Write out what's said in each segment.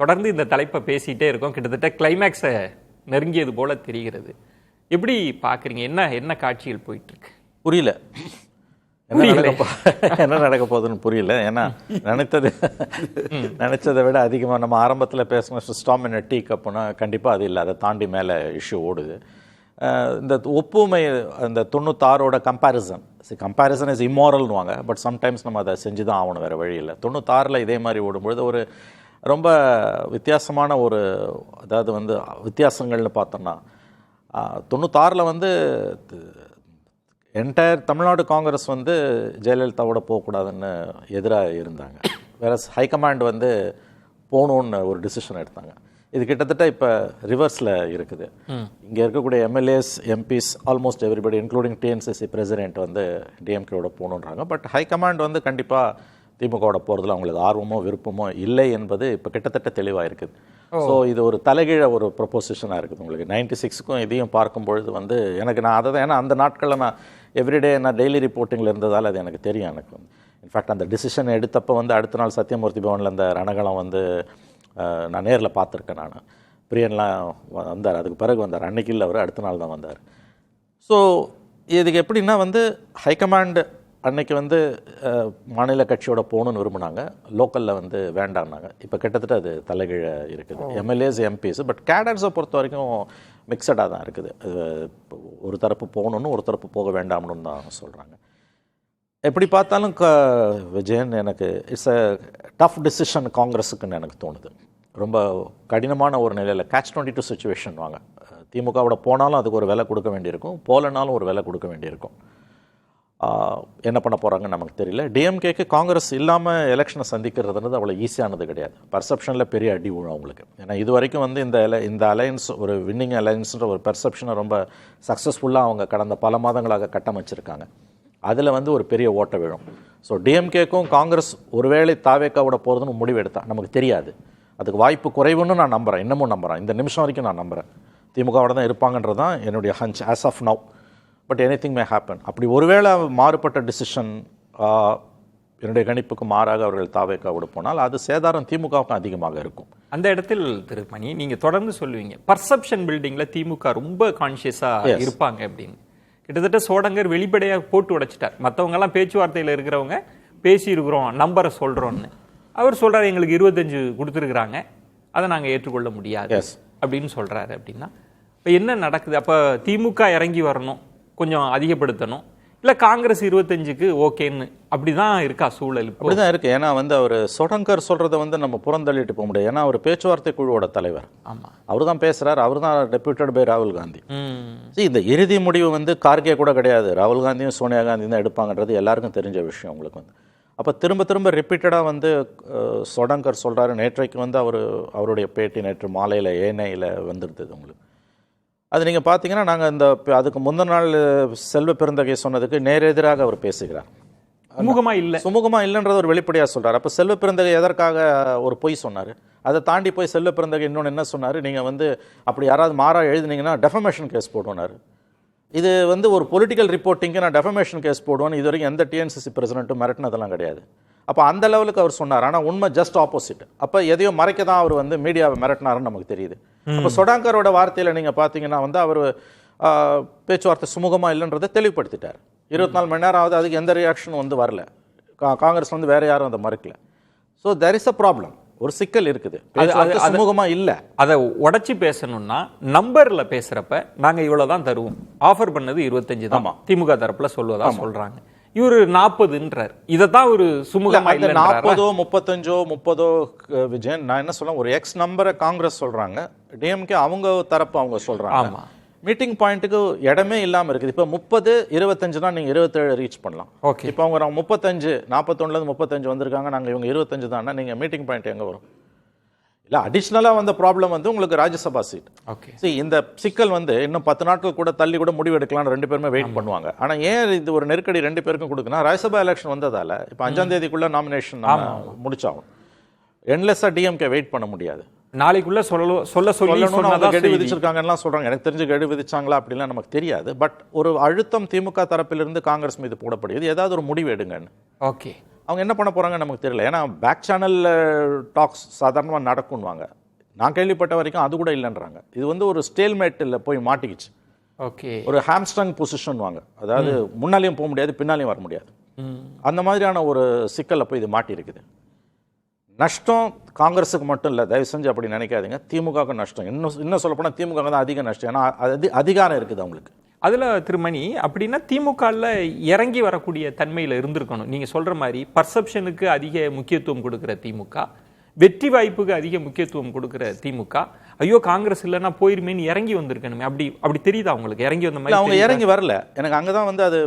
தொடர்ந்து இந்த தலைப்பை பேசிட்டே இருக்கோம். கிட்டத்தட்ட கிளைமேக்ஸை நெருங்கியது போல தெரிகிறது. எப்படி பார்க்குறீங்க? என்ன காட்சிகள் போயிட்டு இருக்கு? புரியல, என்ன நடக்க போகுதுன்னு புரியல. ஏன்னா நினைச்சதை விட அதிகமாக நம்ம ஆரம்பத்தில் பேசணும் ஸ்டாம் இன் டீ கப்புனா கண்டிப்பாக அது இல்லை, அதை தாண்டி மேலே இஷ்யூ ஓடுது. இந்த ஒப்புமை அந்த 96ஓட கம்பேரிசன் இஸ் இம்மாரல்னுவாங்க. பட் சம்டைம்ஸ் நம்ம அதை செஞ்சு தான் ஆகணும், வேறு வழி இல்லை. 96 இதே மாதிரி ஓடும்பொழுது ஒரு ரொம்ப வித்தியாசமான ஒரு அதாவது வித்தியாசங்கள்னு பார்த்தோம்னா 96 என்டையர் தமிழ்நாடு காங்கிரஸ் ஜெயலலிதாவோட போகக்கூடாதுன்னு எதிராக இருந்தாங்க. வேற ஹைகமாண்ட் போகணுன்னு ஒரு டிசிஷன் எடுத்தாங்க. இது கிட்டத்தட்ட இப்போ ரிவர்ஸில் இருக்குது. இங்கே இருக்கக்கூடிய MLAs MPs almost everybody including TNCC president டிஎம்கேவோட போகணுன்றாங்க. பட் ஹைகமாண்ட் கண்டிப்பாக திமுகவோட போகிறதுல அவங்களுக்கு ஆர்வமோ விருப்பமோ இல்லை என்பது இப்போ கிட்டத்தட்ட தெளிவாக இருக்குது. ஸோ இது ஒரு தலைகீழ ஒரு ப்ரொப்போசிஷனாக இருக்குது. உங்களுக்கு 96க்கும் இதையும் பார்க்கும்பொழுது எனக்கு நான் அதை தான், ஏன்னா அந்த நாட்களில் நான் எவ்ரிடே நான் டெய்லி ரிப்போர்ட்டிங்கில் இருந்ததால் அது எனக்கு தெரியும். எனக்கு இன்ஃபேக்ட் அந்த டிசிஷன் எடுத்தப்போ அடுத்த நாள் சத்தியமூர்த்தி பவனில் அந்த ரணகலம் நான் நேரில் பார்த்துருக்கேன். நான் பிரியன்லாம் வந்தார், அதுக்கு பிறகு வந்தார். அன்னைக்கு இல்லை, அவர் அடுத்த நாள் தான் வந்தார். ஸோ இதுக்கு எப்படின்னா ஹைகமாண்ட் அன்னைக்கு மாநில கட்சியோட போகணுன்னு விரும்பினாங்க, லோக்கலில் வேண்டாம்னாங்க. இப்போ கிட்டத்தட்ட அது தலைகீழ இருக்குது. எம்எல்ஏஸ் எம்பிஸ் பட் கேடர்ஸை பொறுத்த வரைக்கும் மிக்சடாக தான் இருக்குது. ஒரு தரப்பு போகணுன்னு ஒரு தரப்பு போக வேண்டாம்னு தான் சொல்கிறாங்க. எப்படி பார்த்தாலும் விஜயன் எனக்கு இட்ஸ் அ டஃப் டிசிஷன் காங்கிரஸுக்குன்னு எனக்கு தோணுது. ரொம்ப கடினமான ஒரு நிலையில் catch-22 சுச்சுவேஷன் வாங்க. திமுகவோட போனாலும் அதுக்கு ஒரு விலை கொடுக்க வேண்டியிருக்கும், போகலனாலும் ஒரு விலை கொடுக்க வேண்டியிருக்கும். என்ன பண்ண போகிறாங்கன்னு நமக்கு தெரியல. டிஎம்கேக்கு காங்கிரஸ் இல்லாமல் எலெக்ஷனை சந்திக்கிறதுன்றது அவ்வளோ ஈஸியானது கிடையாது. பர்செப்ஷனில் பெரிய அடி விழும் அவங்களுக்கு. ஏன்னா இது வரைக்கும் இந்த அலையன்ஸ் ஒரு வின்னிங் அலையன்ஸ்ன்ற ஒரு பெர்செப்ஷனை ரொம்ப சக்ஸஸ்ஃபுல்லாக அவங்க கடந்த பல மாதங்களாக கட்டமைச்சிருக்காங்க. அதில் ஒரு பெரிய ஓட்ட விழும். ஸோ டிஎம்கேக்கும் காங்கிரஸ் ஒருவேளை தாவேக்காவோட போகிறதுன்னு முடிவு எடுத்தா நமக்கு தெரியாது. அதுக்கு வாய்ப்பு குறைவுன்னு நான் நம்புகிறேன், இன்னமும் நம்புகிறேன், இந்த நிமிஷம் வரைக்கும் நான் நம்புகிறேன். திமுகவோட தான் இருப்பாங்கன்றது தான் என்னுடைய hunch as of now. But anything may happen. அப்படி ஒருவேளை மாறுபட்ட டிசிஷன் என்னுடைய கணிப்புக்கு மாறாக அவர்கள் தாவேக்காவோட போனால் அது சேதாரம் திமுகவுக்கும் அதிகமாக இருக்கும். அந்த இடத்தில் திருமணி நீங்கள் தொடர்ந்து சொல்லுவீங்க பர்செப்ஷன் பில்டிங்கில் திமுக ரொம்ப கான்ஷியஸாக இருப்பாங்க அப்படின்னு. கிட்டத்தட்ட சோடங்கர் வெளிப்படையாக போட்டு உடைச்சிட்டார். மற்றவங்கெல்லாம் பேச்சுவார்த்தையில் இருக்கிறவங்க பேசியிருக்கிறோம், நம்பரை சொல்கிறோன்னு. அவர் சொல்கிறார் எங்களுக்கு 25 கொடுத்துருக்குறாங்க, அதை நாங்கள் ஏற்றுக்கொள்ள முடியாது அப்படின்னு சொல்கிறாரு. அப்படின்னா இப்போ என்ன நடக்குது? அப்போ திமுக இறங்கி வரணும், கொஞ்சம் அதிகப்படுத்தணும், இல்லை காங்கிரஸ் 25க்கு ஓகேன்னு அப்படி தான் இருக்கா சூழல்? அப்படி தான் இருக்குது. ஏன்னா அவர் சோடங்கர் சொல்கிறத நம்ம புறந்தள்ளிட்டு போக முடியாது. ஏன்னா அவர் பேச்சுவார்த்தை குழுவோட தலைவர். ஆமாம், அவர் தான் பேசுகிறார், அவர் தான் டெப்யூட்டட் பை ராகுல் காந்தி. இந்த இறுதி முடிவு கார்கே கூட கிடையாது, ராகுல் காந்தியும் சோனியா காந்தியும் தான் எடுப்பாங்கன்றது எல்லாருக்கும் தெரிஞ்ச விஷயம். உங்களுக்கு அப்போ திரும்ப திரும்ப ரிப்பீட்டடாக சோடங்கர் சொல்கிறாரு. நேற்றைக்கு அவருடைய பேட்டி நேற்று மாலையில் ஏனையில் வந்துருந்தது. உங்களுக்கு அது நீங்கள் பார்த்தீங்கன்னா நாங்கள் அதுக்கு முந்தின நாள் செல்வ பெருந்தகை சொன்னதுக்கு நேரெதிராக அவர் பேசுகிறார். சுமூகமாக இல்லைன்றது ஒரு வெளிப்படையாக சொல்கிறார். அப்போ செல்வ பெருந்தகை எதற்காக ஒரு பொய் சொன்னார்? அதை தாண்டி போய் செல்வ பெருந்தகை இன்னொன்று என்ன சொன்னார்? நீங்கள் அப்படி யாராவது மாறாக எழுதுனீங்கன்னா டெஃபமேஷன் கேஸ் போடுவார். இது ஒரு பொலிட்டிக்கல் ரிப்போர்ட்டிங்கு நான் டெஃபமேஷன் கேஸ் போடுவேன்னு இது வரைக்கும் எந்த டிஎன்சிசி பிரசிடென்ட்டும் மிரட்டினதெல்லாம் கிடையாது. அப்போ அந்த லெவலுக்கு அவர் சொன்னார். ஆனால் உண்மை ஜஸ்ட் ஆப்போசிட். அப்போ எதையோ மறைக்க தான் அவர் மீடியாவை மிரட்டினாருன்னு நமக்கு தெரியுது. அப்போ சோடங்கரோட வார்த்தையில் நீங்கள் பார்த்தீங்கன்னா அவர் பேச்சுவார்த்தை சுமூகமாக இல்லைன்றதை தெளிவுபடுத்திட்டார். 24 மணி நேரம் ஆகுது, அதுக்கு எந்த ரியாக்ஷனும் வரல. காங்கிரஸ் வேற யாரும் அதை மறுக்கல. So there is a problem, ஒரு சிக்கல் இருக்குது. சுமூகமா இல்லை. அதை உடச்சி பேசணும்னா நம்பர்ல பேசுறப்ப நாங்க இவ்வளவுதான் தருவோம், ஆஃபர் பண்ணது 25 தான் திமுக தரப்புல சொல்வதா சொல்றாங்க. இவரு 40ன்றார். இதைத்தான் ஒரு சுமூகமா இல்ல. 40ஓ 35ஓ விஜயன், நான் என்ன சொல்றேன், ஒரு எக்ஸ் நம்பரை காங்கிரஸ் சொல்றாங்க, டிஎம்கே அவங்க தரப்பு அவங்க சொல்றாங்க. மீட்டிங் பாயிண்ட்டுக்கு இடமே இல்லாமல் இருக்குது. இப்போ 30 25 தான், நீங்கள் 27 ரீச் பண்ணலாம். ஓகே, இப்போ அவங்க 35 41லேருந்து 35 வந்திருக்காங்க, நாங்கள் இவங்க 25 தான்னா நீங்கள் மீட்டிங் பாயிண்ட் எங்கே வரும்? இல்லை அடிஷ்னலாக வந்த ப்ராப்ளம் உங்களுக்கு ராஜ்யசபா சீட். ஓகே, சரி, இந்த சிக்கல் இன்னும் 10 நாட்கள் கூட தள்ளி கூட முடிவு எடுக்கலாம்னு 2 பேருமே வெயிட் பண்ணுவாங்க. ஆனால் ஏன் இது ஒரு நெருக்கடி 2 பேருக்கும் கொடுக்குன்னா, ராஜ்யசபா எலெக்ஷன் வந்ததால் இப்போ 5ஆம் தேதிக்குள்ளே நாமினேஷன் முடிச்சாகும். என்லெஸ்ஸாக டிஎம்கே வெயிட் பண்ண முடியாது. நாளைக்குள்ள கெடு விதிச்சிருக்காங்கன்னா சொல்றாங்க. எனக்கு தெரிஞ்சு கெடு விதிச்சாங்களா அப்படிலாம் நமக்கு தெரியாது. பட் ஒரு அழுத்தம் திமுக தரப்பிலிருந்து காங்கிரஸ் மீது போடப்படுகிறது, ஏதாவது ஒரு முடிவு எடுங்கன்னு. ஓகே, அவங்க என்ன பண்ண போகிறாங்க நமக்கு தெரியல. ஏன்னா பேக் சேனலில் டாக்ஸ் சாதாரணமாக நடக்கும்வாங்க. நான் கேள்விப்பட்ட வரைக்கும் அது கூட இல்லைன்றாங்க. இது வந்து ஒரு ஸ்டேல்மேட்டில் போய் மாட்டிக்கிச்சு. ஓகே, ஒரு ஹாம்ஸ்ட்ரங் பொசிஷன் வாங்க, அதாவது முன்னாலையும் போக முடியாது பின்னாலையும் வர முடியாது. அந்த மாதிரியான ஒரு சிக்கலில் போய் இது மாட்டி இருக்குது. நஷ்டம் காங்கிரஸுக்கு மட்டும் இல்லை, தயவு செஞ்சு அப்படி நினைக்காதீங்க. திமுகவுக்கு நஷ்டம். இன்னும் சொல்லப்போனால் திமுக தான் அதிக நஷ்டம். ஏன்னா அதிகாரம் இருக்குது அவங்களுக்கு. அதில் திருமணி அப்படின்னா திமுகவில் இறங்கி வரக்கூடிய தன்மையில் இருந்திருக்கணும். நீங்கள் சொல்கிற மாதிரி பர்செப்ஷனுக்கு அதிக முக்கியத்துவம் கொடுக்குற திமுக, வெற்றி வாய்ப்புக்கு அதிக முக்கியத்துவம் கொடுக்குற திமுக, ஐயோ காங்கிரஸ் இல்லைன்னா போயிருமேன்னு இறங்கி வந்திருக்கணுமே. அப்படி தெரியுதா உங்களுக்கு? இறங்கி வந்த மாதிரி அவங்க இறங்கி வரல. எனக்கு அங்கே தான் வந்து அது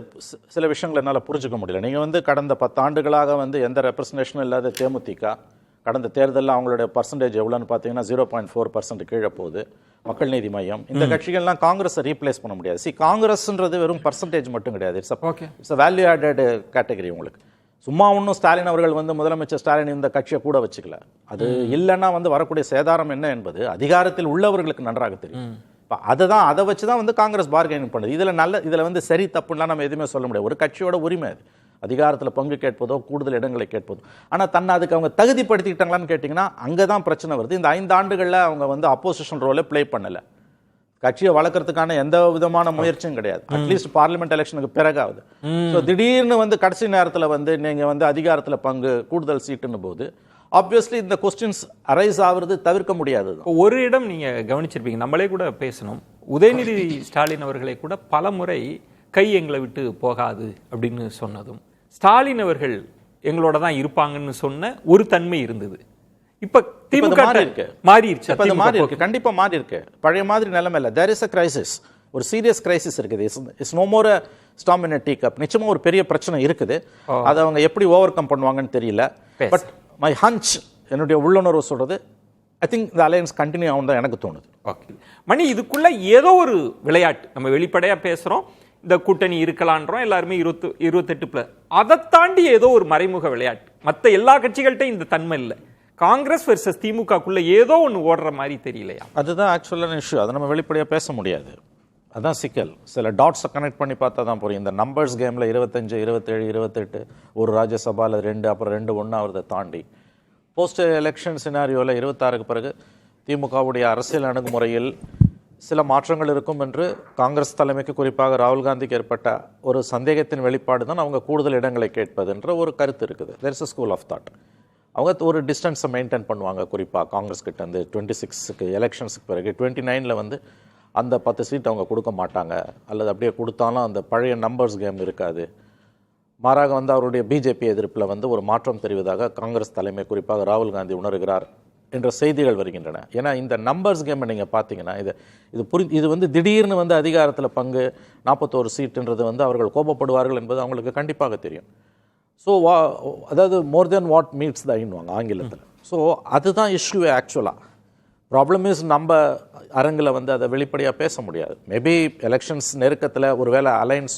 சில விஷயங்கள் என்னால் புரிஞ்சுக்க முடியல. நீங்கள் வந்து கடந்த 10 ஆண்டுகளாக வந்து எந்த ரெப்ரசன்டேஷனும் இல்லாத தேமுதிக கடந்த தேர்தலில் அவங்களுடைய பர்சன்டேஜ் எவ்வளோன்னு பார்த்தீங்கன்னா 0.4% கீழே போகுது. மக்கள் நீதி மையம் இந்த கட்சிகள்லாம் காங்கிரஸை ரீப்ளேஸ் பண்ண முடியாது. காங்கிரஸ்ன்றது வெறும் பர்சன்டேஜ் மட்டும் கிடையாது. It's value added category. உங்களுக்கு சும்மா ஒன்றும் ஸ்டாலின் அவர்கள் வந்து முதலமைச்சர் ஸ்டாலின் இந்த கட்சியை கூட வச்சுக்கல. அது இல்லைன்னா வந்து வரக்கூடிய சேதாரம் என்ன என்பது அதிகாரத்தில் உள்ளவர்களுக்கு நன்றாக தெரியும். அதை வச்சு தான் வந்து காங்கிரஸ் பார்கெனிங் பண்ணுது. இதில் வந்து சரி தப்புலாம் நம்ம எதுவுமே சொல்ல முடியாது. ஒரு கட்சியோட உரிமை அது அதிகாரத்தில் பங்கு கேட்பதோ கூடுதல் இடங்களை கேட்பதோ. ஆனால் தன்னை அதுக்கு அவங்க தகுதிப்படுத்திக்கிட்டாங்களான்னு கேட்டிங்கன்னா அங்கே தான் பிரச்சனை வருது. இந்த 5 ஆண்டுகளில் அவங்க வந்து அப்போசிஷன் ரோலை ப்ளே பண்ணலை. கட்சியை வளர்க்கறதுக்கான எந்த விதமான முயற்சியும் கிடையாது. அட்லீஸ்ட் பார்லிமெண்ட் எலெக்ஷனுக்கு பிறகாவது. ஸோ திடீர்னு வந்து கடைசி நேரத்தில் வந்து நீங்கள் வந்து அதிகாரத்தில் பங்கு கூடுதல் சீட்டுன்னு போது ஆப்வியஸ்லி இந்த கொஸ்டின்ஸ் அரைஸ் ஆகுறது தவிர்க்க முடியாது. ஒரு இடம் நீங்கள் கவனிச்சிருப்பீங்க, நம்மளே கூட பேசணும். உதயநிதி ஸ்டாலின் அவர்களை கூட பல முறை கை எங்களை விட்டு போகாது அப்படின்னு சொன்னதும், ஸ்டாலின் அவர்கள் எங்களோட தான் இருப்பாங்கன்னு சொன்ன ஒரு தன்மை இருந்தது. இப்ப திமுக மாறிடுச்சு. கண்டிப்பா மாறி இருக்கு. பழைய மாதிரி நிலைமை இல்லை. There is a crisis. ஒரு சீரியஸ் கிரைசிஸ் இருக்குது. It's no more storm in a tea cup. நிச்சயமா ஒரு பெரிய பிரச்சனை இருக்குது. அதை அவங்க எப்படி ஓவர் கம் பண்ணுவாங்கன்னு தெரியல. பட் மை ஹஞ்ச், என்னுடைய உள்ளுணர்வு சொல்றது, I think the alliance continue ஆகும் தான் எனக்கு தோணுது. ஓகே மணி, இதுக்குள்ள ஏதோ ஒரு விளையாட்டு நம்ம வெளிப்படையா பேசுறோம். இந்த கூட்டணி இருக்கலான்றோம், எல்லாருமே 28+. அதை தாண்டி ஏதோ ஒரு மறைமுக விளையாட்டு. மற்ற எல்லா கட்சிகள்கிட்டையும் இந்த தன்மை இல்லை. காங்கிரஸ் வெர்சஸ் திமுகக்குள்ள ஏதோ ஒன்று ஓடுற மாதிரி தெரியலையா? அதுதான் ஆக்சுவலான இஷ்யூ. அதை நம்ம வெளிப்படையாக பேச முடியாது. அதுதான் சிக்கல். சில டாட்ஸை கனெக்ட் பண்ணி பார்த்தா தான் புரியும். இந்த நம்பர்ஸ் கேமில் 25, 27, 28 ஒரு ராஜ்யசபாவில் 2, அப்புறம் 2 1 ஆகிறத தாண்டி போஸ்ட் எலெக்ஷன் சினாரியோவில் 26க்கு பிறகு திமுகவுடைய அரசியல் அணுகுமுறையில் சில மாற்றங்கள் இருக்கும் என்று காங்கிரஸ் தலைமைக்கு, குறிப்பாக ராகுல் காந்திக்கு ஏற்பட்ட ஒரு சந்தேகத்தின் வெளிப்பாடு தான் அவங்க கூடுதல் இடங்களை கேட்பதுன்ற ஒரு கருத்து இருக்குது. There is a school of thought. அவங்க ஒரு டிஸ்டன்ஸை மெயின்டைன் பண்ணுவாங்க. குறிப்பாக காங்கிரஸ் கிட்ட வந்து 26க்கு எலெக்ஷன்ஸுக்கு பிறகு 29ல் வந்து அந்த 10 சீட் அவங்க கொடுக்க மாட்டாங்க, அல்லது அப்படியே கொடுத்தாலும் அந்த பழைய நம்பர்ஸ் கேம் இருக்காது. மாறாக வந்து அவருடைய பிஜேபி எதிர்ப்பில் வந்து ஒரு மாற்றம் தெரிவதாக காங்கிரஸ் தலைமை, குறிப்பாக ராகுல் காந்தி உணர்கிறார் என்ற செய்திகள் வருகின்றன. ஏன்னா இந்த நம்பர்ஸ் கேமை நீங்கள் பார்த்தீங்கன்னா இது வந்து திடீர்னு வந்து அதிகாரத்தில் பங்கு 41 சீட்டுன்றது வந்து அவர்கள் கோபப்படுவார்கள் என்பது அவங்களுக்கு கண்டிப்பாக தெரியும். ஸோ அதாவது மோர் தென் வாட் மீட்ஸ் த ஐன்வாங்க ஆங்கிலத்தில். ஸோ அதுதான் இஷ்யூ ஆக்சுவலாக. ப்ராப்ளம் இஸ் நம்ம அரங்கில் வந்து அதை வெளிப்படையாக பேச முடியாது. மேபி எலெக்ஷன்ஸ் நெருக்கத்தில் ஒருவேளை அலைன்ஸ்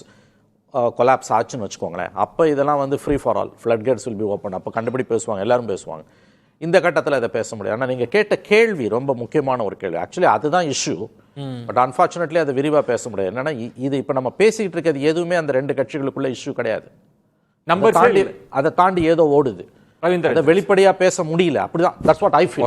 கொலாப்ஸ் ஆச்சுன்னு வச்சுக்கோங்களேன், அப்போ இதெல்லாம் வந்து free for all, flood gates will be open. அப்போ கண்டுபிடி பேசுவாங்க, எல்லாரும் பேசுவாங்க. இந்த கட்டத்தில் இதை பேச முடியாது. ஆனால் நீங்கள் கேட்ட கேள்வி ரொம்ப முக்கியமான ஒரு கேள்வி. ஆக்சுவலி அதுதான் இஷ்யூ. பட் அன்ஃபார்ச்சுனேட்லி அதை விரிவாக பேச முடியாது. என்னன்னா இது இப்போ நம்ம பேசிக்கிட்டு இருக்கிறது எதுவுமே அந்த 2 கட்சிகளுக்குள்ள இஷ்யூ கிடையாது. அதை தாண்டி ஏதோ ஓடுது. அதை வெளிப்படையாக பேச முடியல. அப்படிதான். That's what I feel.